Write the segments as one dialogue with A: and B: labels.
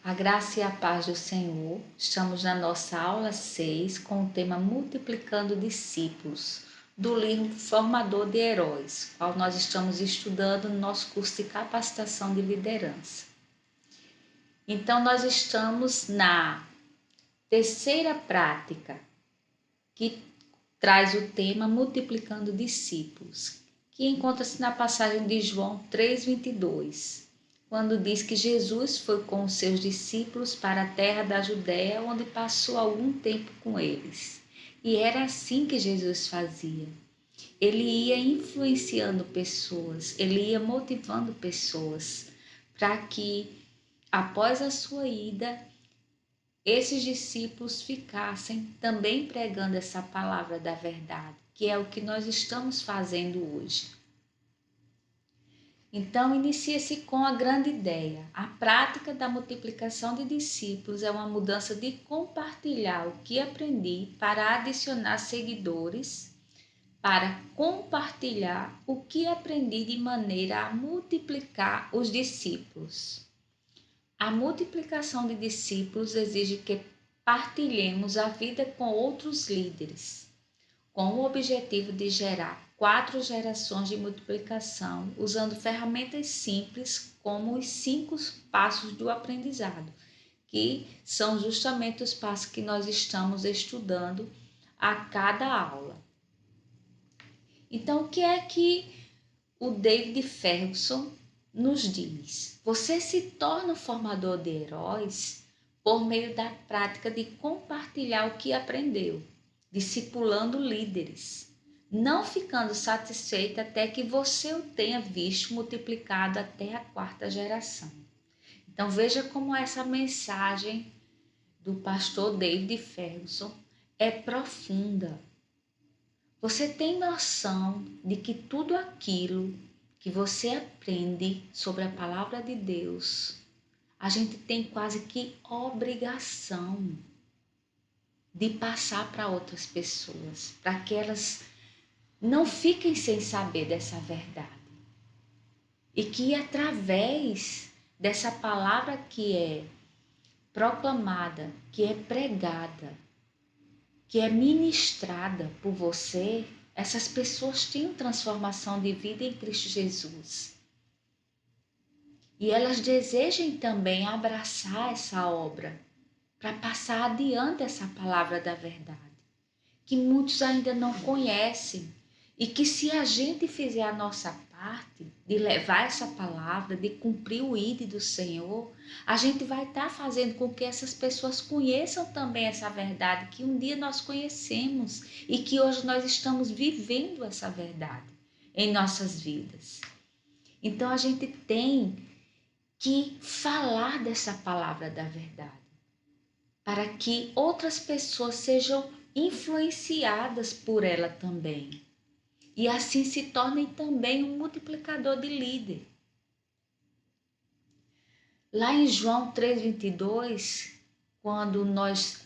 A: A graça e a paz do Senhor. Estamos na nossa aula 6 com o tema Multiplicando Discípulos, do livro Formador de Heróis, qual nós estamos estudando no nosso curso de capacitação de liderança. Então, nós estamos na terceira prática, que traz o tema Multiplicando Discípulos, que encontra-se na passagem de João 3:22. Quando diz que Jesus foi com os seus discípulos para a terra da Judéia, onde passou algum tempo com eles. E era assim que Jesus fazia. Ele ia influenciando pessoas, ele ia motivando pessoas para que, após a sua ida, esses discípulos ficassem também pregando essa palavra da verdade, que é o que nós estamos fazendo hoje. Então, inicia-se com a grande ideia. A prática da multiplicação de discípulos é uma mudança de compartilhar o que aprendi para adicionar seguidores, para compartilhar o que aprendi de maneira a multiplicar os discípulos. A multiplicação de discípulos exige que partilhemos a vida com outros líderes, com o objetivo de gerar 4 gerações de multiplicação, usando ferramentas simples como os 5 passos do aprendizado, que são justamente os passos que nós estamos estudando a cada aula. Então, o que é que o David Ferguson nos diz? Você se torna um formador de heróis por meio da prática de compartilhar o que aprendeu, discipulando líderes, não ficando satisfeito até que você o tenha visto multiplicado até a 4ª geração. Então veja como essa mensagem do pastor David Ferguson é profunda. Você tem noção de que tudo aquilo que você aprende sobre a palavra de Deus, a gente tem quase que obrigação de passar para outras pessoas, para que elas não fiquem sem saber dessa verdade. E que através dessa palavra que é proclamada, que é pregada, que é ministrada por você, essas pessoas tenham transformação de vida em Cristo Jesus. E elas desejem também abraçar essa obra para passar adiante essa palavra da verdade, que muitos ainda não conhecem. E que se a gente fizer a nossa parte de levar essa palavra, de cumprir o ID do Senhor, a gente vai estar fazendo com que essas pessoas conheçam também essa verdade que um dia nós conhecemos e que hoje nós estamos vivendo essa verdade em nossas vidas. Então a gente tem que falar dessa palavra da verdade para que outras pessoas sejam influenciadas por ela também. E assim se tornem também um multiplicador de líder. Lá em João 3:22, quando nós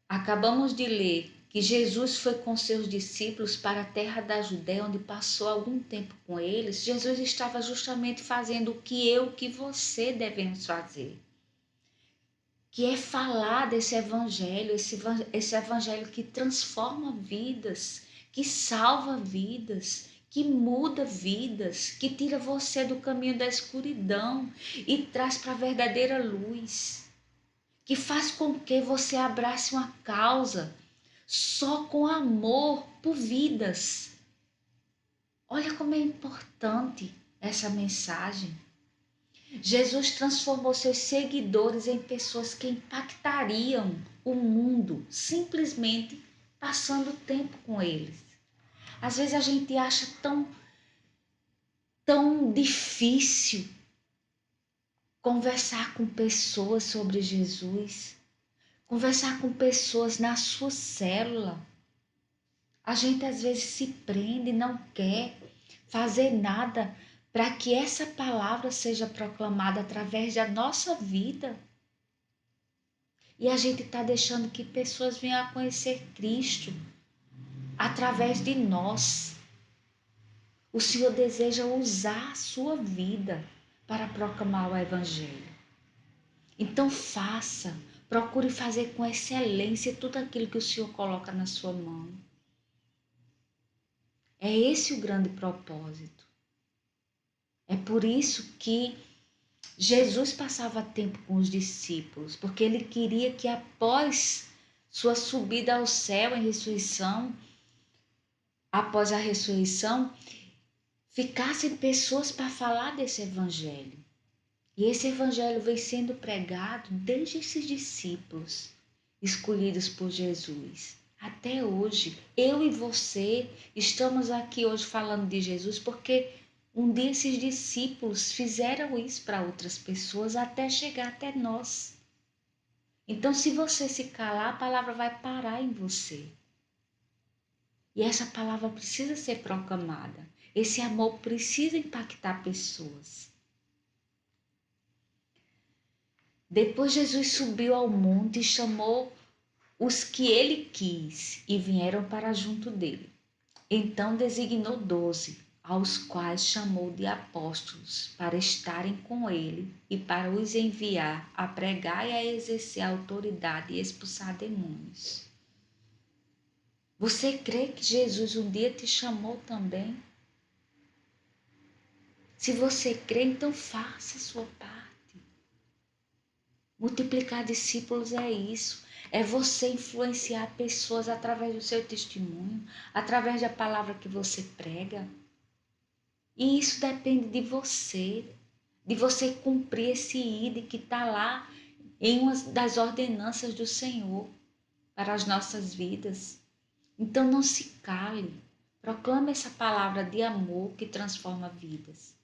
A: acabamos de ler que Jesus foi com seus discípulos para a terra da Judéia, onde passou algum tempo com eles, Jesus estava justamente fazendo o que eu, que você devemos fazer. Que é falar desse evangelho, esse evangelho que transforma vidas, que salva vidas, que muda vidas, que tira você do caminho da escuridão e traz para a verdadeira luz, que faz com que você abrace uma causa só com amor por vidas. Olha como é importante essa mensagem. Jesus transformou seus seguidores em pessoas que impactariam o mundo, simplesmente passando tempo com eles. Às vezes a gente acha tão difícil conversar com pessoas sobre Jesus, conversar com pessoas na sua célula. A gente às vezes se prende, não quer fazer nada para que essa palavra seja proclamada através da nossa vida. E a gente está deixando que pessoas venham a conhecer Cristo através de nós. O Senhor deseja usar a sua vida para proclamar o Evangelho. Então procure fazer com excelência tudo aquilo que o Senhor coloca na sua mão. É esse o grande propósito. É por isso que Jesus passava tempo com os discípulos, porque ele queria que após sua subida ao céu em ressurreição, após a ressurreição, ficassem pessoas para falar desse evangelho. E esse evangelho vem sendo pregado desde esses discípulos escolhidos por Jesus. Até hoje, eu e você estamos aqui hoje falando de Jesus porque um dia esses discípulos fizeram isso para outras pessoas até chegar até nós. Então, se você se calar, a palavra vai parar em você. E essa palavra precisa ser proclamada. Esse amor precisa impactar pessoas. Depois Jesus subiu ao monte e chamou os que ele quis e vieram para junto dele. Então designou 12, aos quais chamou de apóstolos, para estarem com ele e para os enviar a pregar e a exercer a autoridade e expulsar demônios. Você crê que Jesus um dia te chamou também? Se você crê, então faça a sua parte. Multiplicar discípulos é isso. É você influenciar pessoas através do seu testemunho, através da palavra que você prega. E isso depende de você cumprir esse ID que está lá em uma das ordenanças do Senhor para as nossas vidas. Então não se cale. Proclame essa palavra de amor que transforma vidas.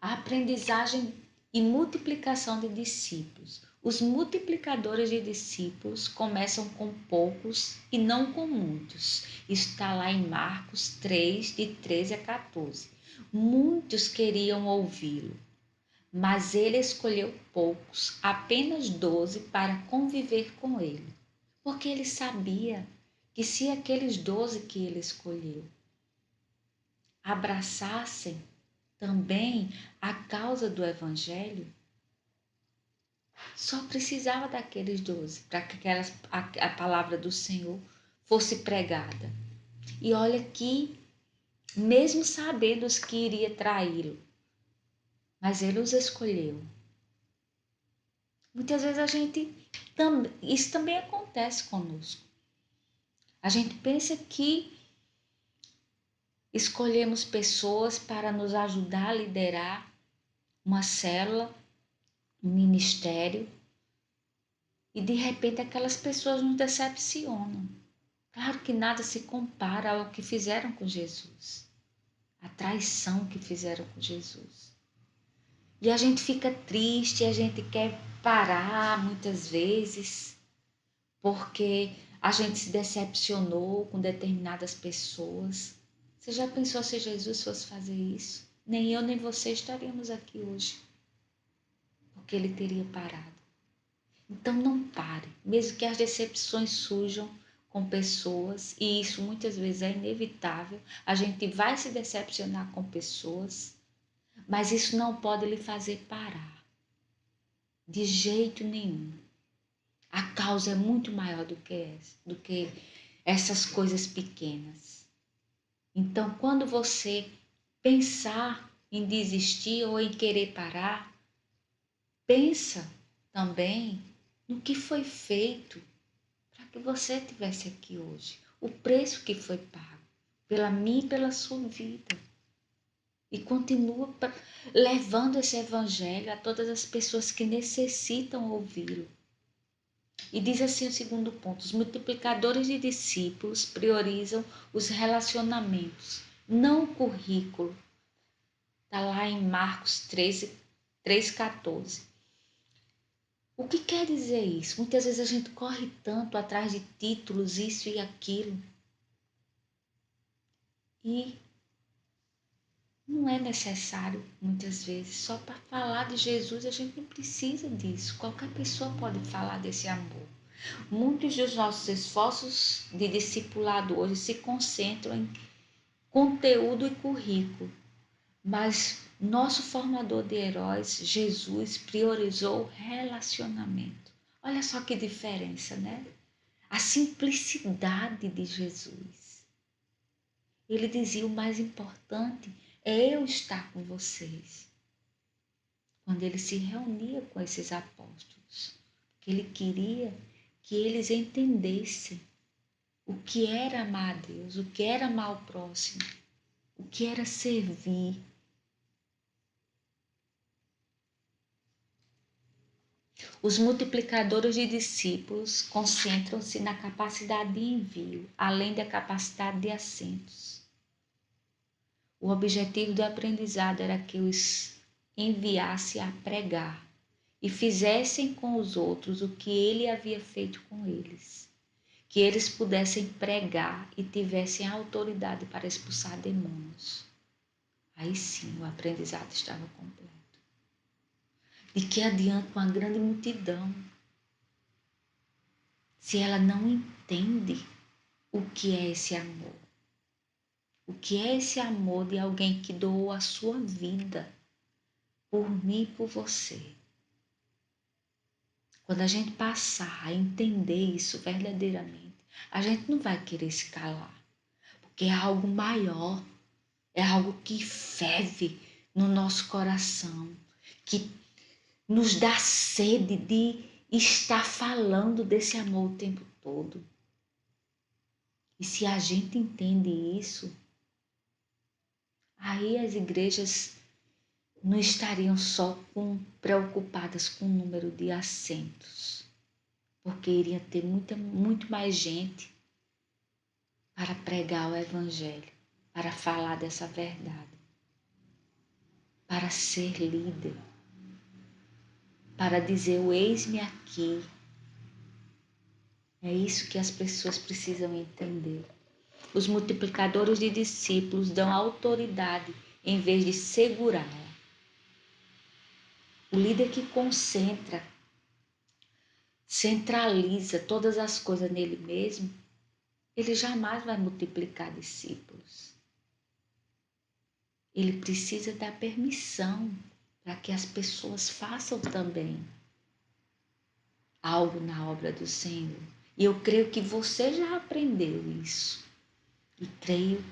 A: A aprendizagem e multiplicação de discípulos. Os multiplicadores de discípulos começam com poucos e não com muitos. Isso está lá em Marcos 3, de 13 a 14. Muitos queriam ouvi-lo, mas ele escolheu poucos, apenas 12, para conviver com ele. Porque ele sabia que se aqueles 12 que ele escolheu abraçassem também a causa do Evangelho, só precisava daqueles 12 para que a palavra do Senhor fosse pregada. E olha que, mesmo sabendo os que iria traí-lo, mas ele os escolheu. Muitas vezes isso também acontece conosco. A gente pensa que escolhemos pessoas para nos ajudar a liderar uma célula, um ministério, e de repente aquelas pessoas nos decepcionam. Claro que nada se compara ao que fizeram com Jesus, a traição que fizeram com Jesus. E a gente fica triste, a gente quer parar muitas vezes, porque a gente se decepcionou com determinadas pessoas. Você já pensou se Jesus fosse fazer isso? Nem eu nem você estaríamos aqui hoje, porque ele teria parado. Então não pare, mesmo que as decepções surjam com pessoas, e isso muitas vezes é inevitável, a gente vai se decepcionar com pessoas, mas isso não pode lhe fazer parar, de jeito nenhum. A causa é muito maior do que essas coisas pequenas. Então, quando você pensar em desistir ou em querer parar, pensa também no que foi feito para que você estivesse aqui hoje. O preço que foi pago pela minha e pela sua vida. E continua levando esse evangelho a todas as pessoas que necessitam ouvi-lo. E diz assim o segundo ponto: os multiplicadores de discípulos priorizam os relacionamentos, não o currículo. Está lá em Marcos 3,14. O que quer dizer isso? Muitas vezes a gente corre tanto atrás de títulos, isso e aquilo. E não é necessário, muitas vezes. Só para falar de Jesus a gente não precisa disso. Qualquer pessoa pode falar desse amor. Muitos dos nossos esforços de discipulado hoje se concentram em conteúdo e currículo. Mas Nosso formador de heróis, Jesus, priorizou o relacionamento. Olha só que diferença, né? A simplicidade de Jesus. Ele dizia: o mais importante é eu estar com vocês. Quando ele se reunia com esses apóstolos, que ele queria que eles entendessem o que era amar a Deus, o que era amar o próximo, o que era servir. Os multiplicadores de discípulos concentram-se na capacidade de envio, além da capacidade de assentos. O objetivo do aprendizado era que os enviasse a pregar e fizessem com os outros o que ele havia feito com eles. Que eles pudessem pregar e tivessem autoridade para expulsar demônios. Aí sim o aprendizado estava completo. De que adianta uma grande multidão se ela não entende o que é esse amor? O que é esse amor de alguém que doou a sua vida por mim e por você? Quando a gente passar a entender isso verdadeiramente, a gente não vai querer se calar, porque é algo maior, é algo que ferve no nosso coração, que nos dá sede de estar falando desse amor o tempo todo. E se a gente entende isso, aí as igrejas não estariam só preocupadas com o número de assentos, porque iria ter muito mais gente para pregar o Evangelho, para falar dessa verdade, para ser líder, para dizer o eis-me aqui. É isso que as pessoas precisam entender. Os multiplicadores de discípulos dão autoridade em vez de segurá-la. O líder que centraliza todas as coisas nele mesmo, ele jamais vai multiplicar discípulos. Ele precisa dar permissão para que as pessoas façam também algo na obra do Senhor. E eu creio que você já aprendeu isso. E creio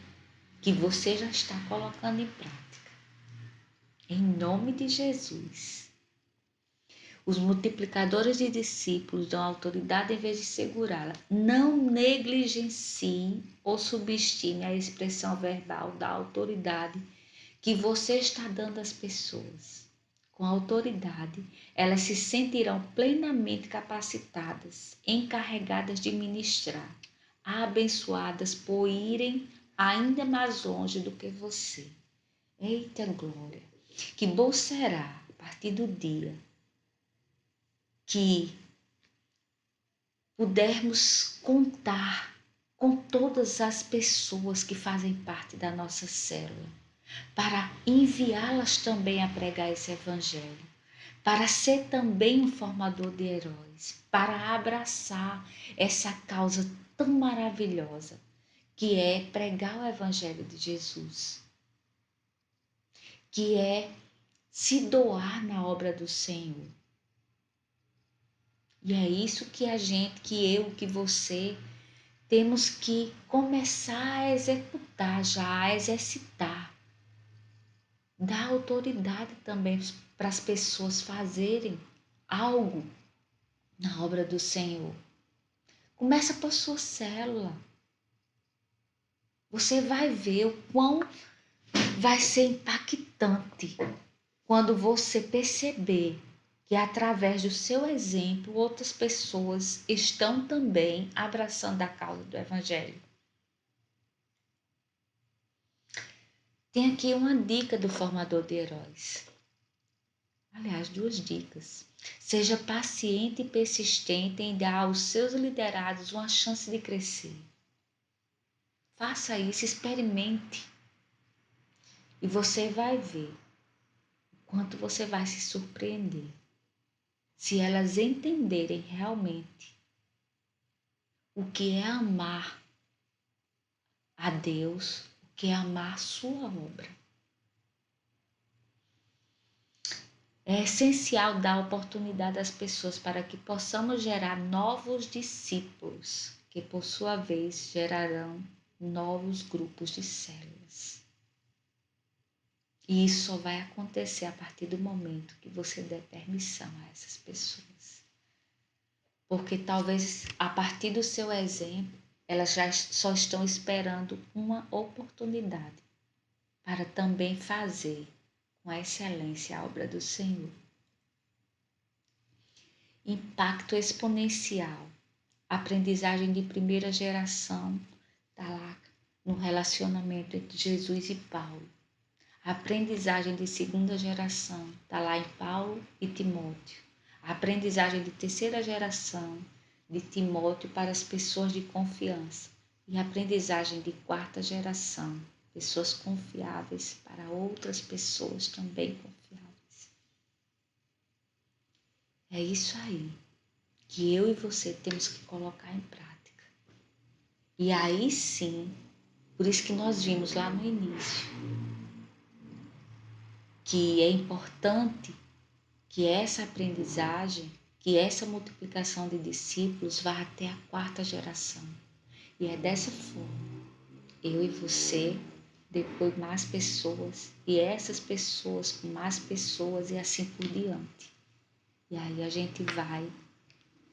A: que você já está colocando em prática. Em nome de Jesus. Os multiplicadores de discípulos dão autoridade em vez de segurá-la. Não negligencie ou subestime a expressão verbal da autoridade que você está dando às pessoas. Com autoridade, elas se sentirão plenamente capacitadas, encarregadas de ministrar, abençoadas por irem ainda mais longe do que você. Eita glória! Que bom será, a partir do dia que pudermos contar com todas as pessoas que fazem parte da nossa célula, para enviá-las também a pregar esse evangelho, para ser também um formador de heróis, para abraçar essa causa tão maravilhosa que é pregar o evangelho de Jesus, que é se doar na obra do Senhor. E é isso que que eu, que você, temos que começar a executar, já a exercitar. Dar autoridade também para as pessoas fazerem algo na obra do Senhor. Começa por sua célula. Você vai ver o quão vai ser impactante quando você perceber que através do seu exemplo outras pessoas estão também abraçando a causa do Evangelho. Tem aqui uma dica do formador de heróis. Aliás, 2 dicas. Seja paciente e persistente em dar aos seus liderados uma chance de crescer. Faça isso, experimente. E você vai ver o quanto você vai se surpreender. Se elas entenderem realmente o que é amar a Deus, o que é amar a sua obra. É essencial dar oportunidade às pessoas para que possamos gerar novos discípulos, que por sua vez gerarão novos grupos de células. E isso só vai acontecer a partir do momento que você der permissão a essas pessoas. Porque talvez a partir do seu exemplo, elas já só estão esperando uma oportunidade para também fazer com excelência a obra do Senhor. Impacto exponencial. Aprendizagem de primeira geração está lá no relacionamento entre Jesus e Paulo. A aprendizagem de segunda geração está lá em Paulo e Timóteo. A aprendizagem de terceira geração de Timóteo para as pessoas de confiança. E a aprendizagem de quarta geração, pessoas confiáveis para outras pessoas também confiáveis. É isso aí que eu e você temos que colocar em prática. E aí sim, por isso que nós vimos lá no início, que é importante que essa aprendizagem, que essa multiplicação de discípulos vá até a quarta geração. E é dessa forma, eu e você, depois mais pessoas, e essas pessoas com mais pessoas e assim por diante. E aí a gente vai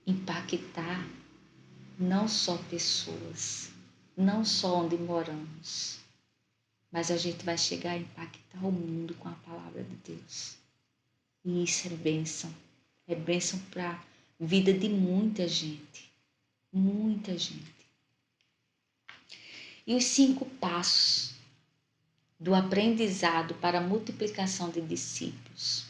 A: impactar não só pessoas, não só onde moramos, mas a gente vai chegar a impactar o mundo com a palavra de Deus. E isso é bênção para a vida de muita gente, muita gente. E os 5 passos do aprendizado para a multiplicação de discípulos.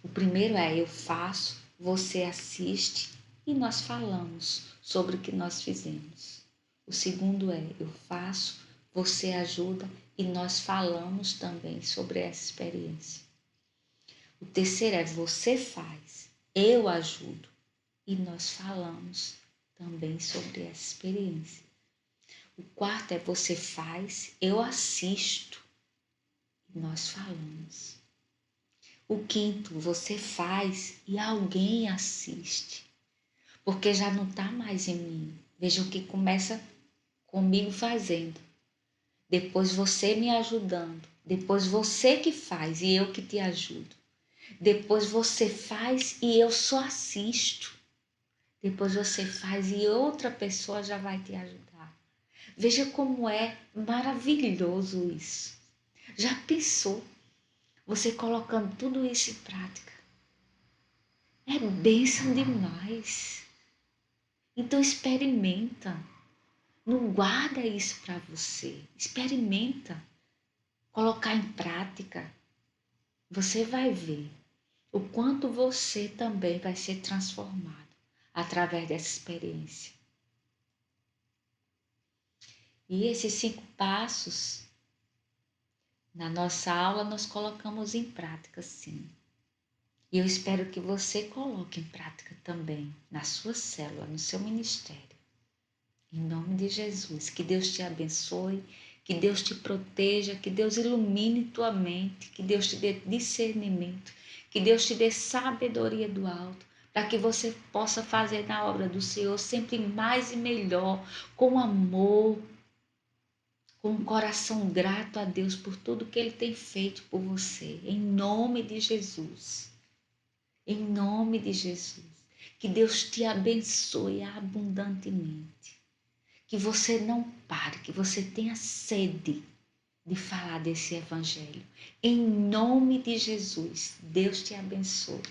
A: O primeiro é: eu faço, você assiste e nós falamos sobre o que nós fizemos. O segundo é: eu faço, você ajuda e nós falamos também sobre essa experiência. O terceiro é: você faz, eu ajudo e nós falamos também sobre essa experiência. O quarto é: você faz, eu assisto e nós falamos. O quinto: você faz e alguém assiste, porque já não está mais em mim. Vejam que começa comigo fazendo, depois você me ajudando, depois você que faz e eu que te ajudo. Depois você faz e eu só assisto. Depois você faz e outra pessoa já vai te ajudar. Veja como é maravilhoso isso. Já pensou você colocando tudo isso em prática? É bênção demais. Então experimenta. Não guarda isso para você. Experimenta. Colocar em prática. Você vai ver o quanto você também vai ser transformado através dessa experiência. E esses 5 passos, na nossa aula, nós colocamos em prática, sim. E eu espero que você coloque em prática também, na sua célula, no seu ministério. Em nome de Jesus, que Deus te abençoe, que Deus te proteja, que Deus ilumine tua mente, que Deus te dê discernimento, que Deus te dê sabedoria do alto, para que você possa fazer na obra do Senhor sempre mais e melhor, com amor, com um coração grato a Deus por tudo que Ele tem feito por você, em nome de Jesus. Em nome de Jesus. Que Deus te abençoe abundantemente. Que você não pare, que você tenha sede de falar desse evangelho. Em nome de Jesus, Deus te abençoe.